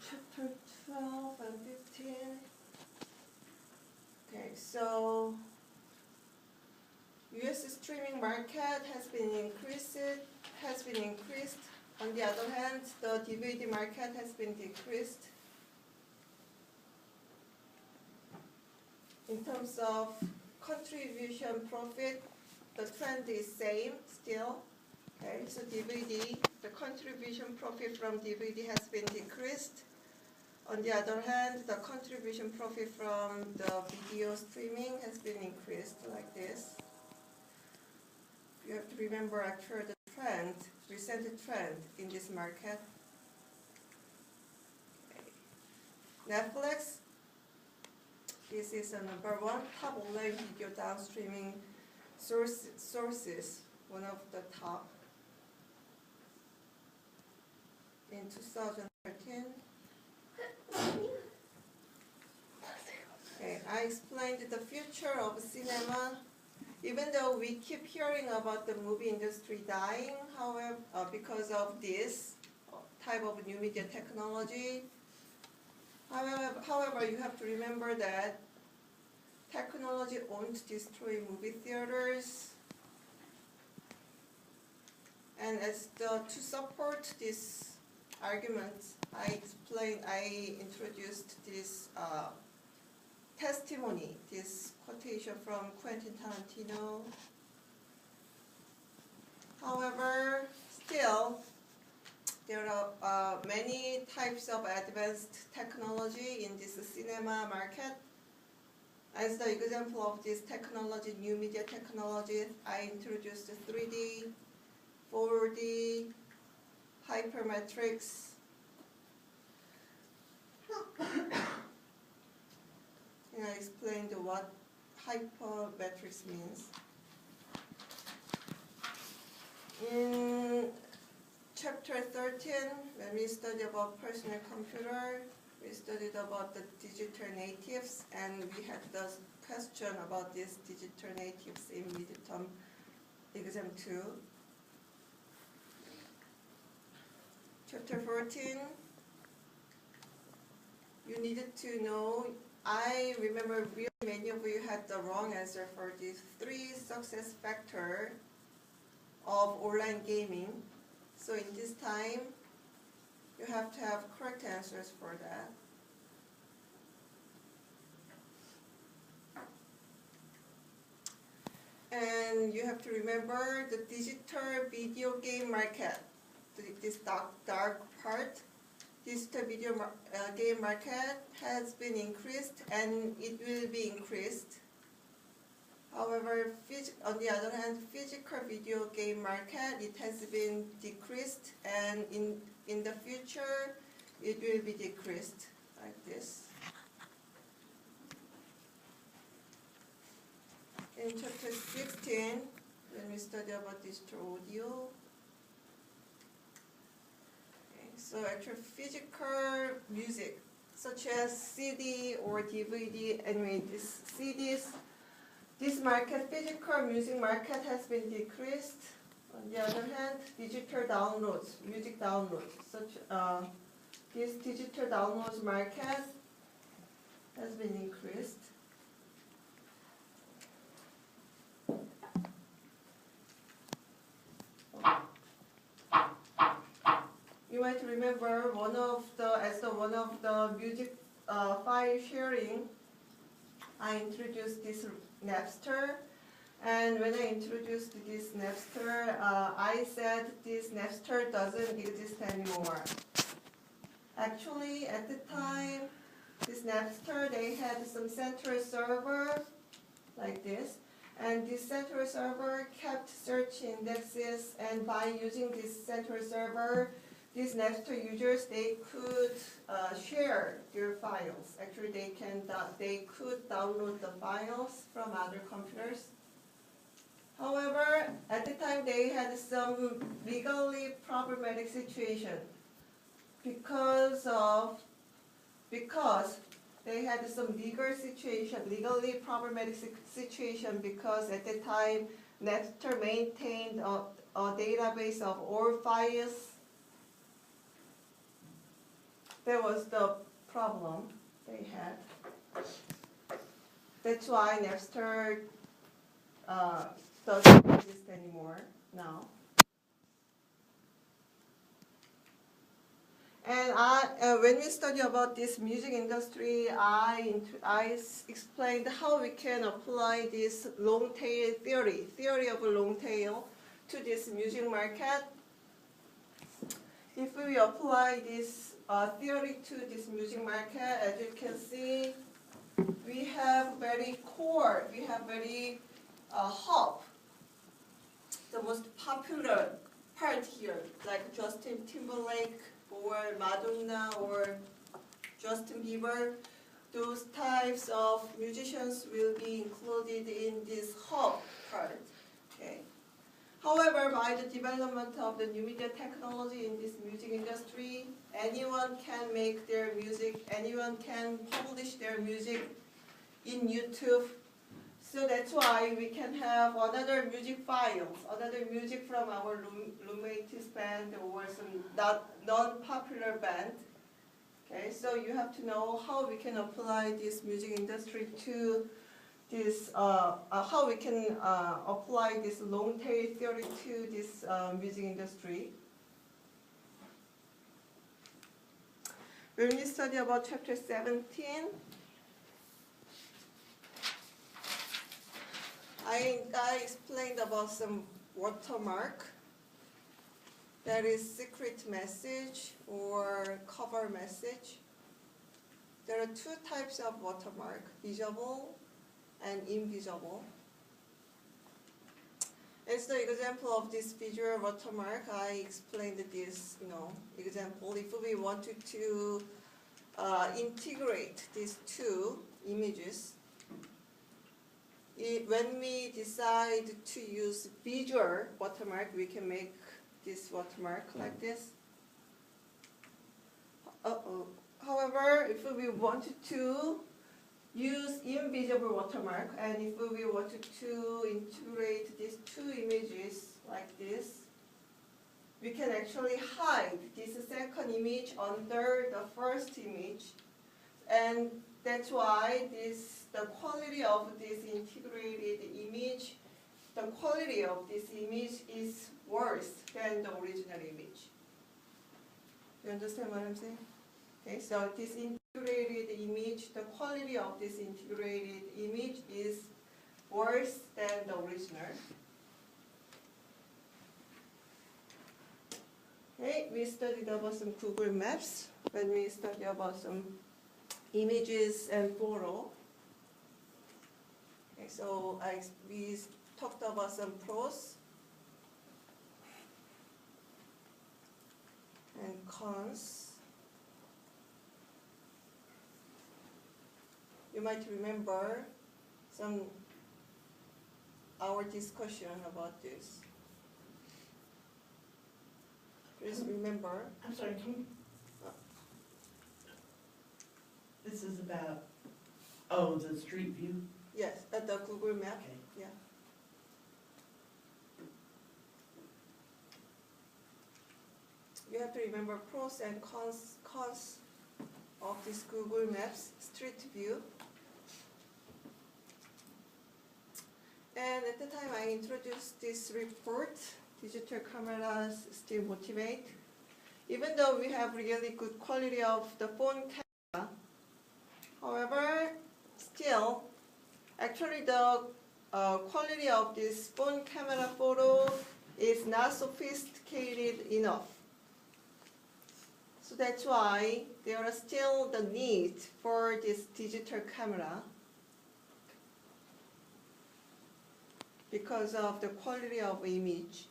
chapter 12 and 15. Okay, so U.S. streaming market has been increased. On the other hand, the DVD market has been decreased. In terms of contribution profit, the trend is same still. Okay, so DVD, the contribution profit from DVD has been decreased. On the other hand, the contribution profit from the video streaming has been increased like this. You have to remember actually the trend, recent trend in this market. Okay. Netflix, this is the number one top online video downstreaming sources, one of the top in 2013. Okay, I explained the future of cinema. Even though we keep hearing about the movie industry dying, however, because of this type of new media technology, however, you have to remember that technology won't destroy movie theaters. And to support this argument, I introduced this testimony, this quotation from Quentin Tarantino. However, still, there are many types of advanced technology in this cinema market. As the example of this technology, new media technology, I introduced 3D, 4D, hypermetrics. And I explained what hypermetrics means. In chapter 13, when we studied about personal computer, we studied about the digital natives, and we had the question about these digital natives in midterm exam 2. Chapter 14, you needed to know, I remember really many of you had the wrong answer for these 3 success factors of online gaming. So in this time, you have to have correct answers for that. And you have to remember the digital video game market, this dark part. Digital video game market has been increased and it will be increased. However, on the other hand, physical video game market, it has been decreased, and in the future, it will be decreased like this. In chapter 16, when we study about digital audio, so actually physical music, such as CD or DVD, anyway, this CDs, this market, physical music market has been decreased. On the other hand, digital downloads, music downloads, such this digital downloads market has been increased. You might remember one of the music file sharing, I introduced this Napster, and when I introduced this Napster, I said this Napster doesn't exist anymore. Actually, at the time, this Napster, they had some central server like this, and this central server kept search indexes, and by using this central server, these Napster users, they could share their files. Actually, they could download the files from other computers. However, at the time, they had some legally problematic situation because they had some legally problematic situation because at the time, Napster maintained a database of all files That was the problem they had. That's why Napster doesn't exist anymore now. And when we study about this music industry, I explained how we can apply this long tail theory of a long tail to this music market. If we apply this theory to this music market, as you can see, we have very core, we have very hub. The most popular part here, like Justin Timberlake or Madonna or Justin Bieber, those types of musicians will be included in this hub part. Okay. However, by the development of the new media technology in this music industry, anyone can make their music, anyone can publish their music in YouTube. So that's why we can have another music files, another music from our roommate's band or some non-popular band. Okay, so you have to know how we can apply this music industry to this, how we can apply this long tail theory to this music industry. When we study about chapter 17, I explained about some watermark. That is secret message or cover message. There are two types of watermark, visible and invisible. As the example of this visual watermark, I explained this example. If we wanted to integrate these two images, when we decide to use visual watermark, we can make this watermark like this. However, if we wanted to use invisible watermark, and if we wanted to integrate these two images like this, we can actually hide this second image under the first image, and that's why the quality of this integrated image, the quality of this image is worse than the original image. You understand what I'm saying? Okay, so this integrated image, the quality of this integrated image is worse than the original. Okay, we studied about some Google Maps when we studied about some images and photo. Okay, so we talked about some pros and cons. You might remember our discussion about this. Please remember. I'm sorry, this is about, the street view? Yes, at the Google Map. Okay. Yeah. You have to remember pros and cons of this Google Maps Street View. And at the time I introduced this report, Digital Cameras Still Motivate. Even though we have really good quality of the phone camera, however, still, actually the quality of this phone camera photo is not sophisticated enough. So that's why there is still the need for this digital camera because of the quality of image.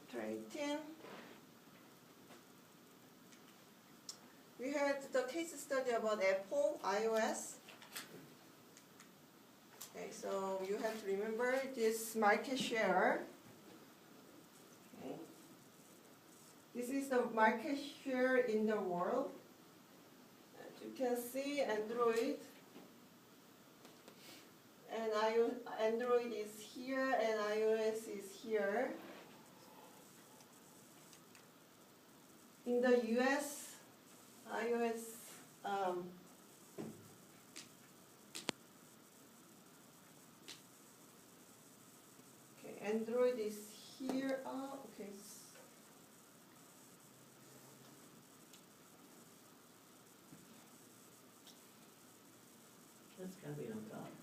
Chapter 18. We had the case study about Apple, iOS. Okay, so you have to remember this market share. Okay. This is the market share in the world. As you can see, Android. And Android is here and iOS is here. in the US, iOS, okay, Android is here. Oh, okay. That's gotta be on top.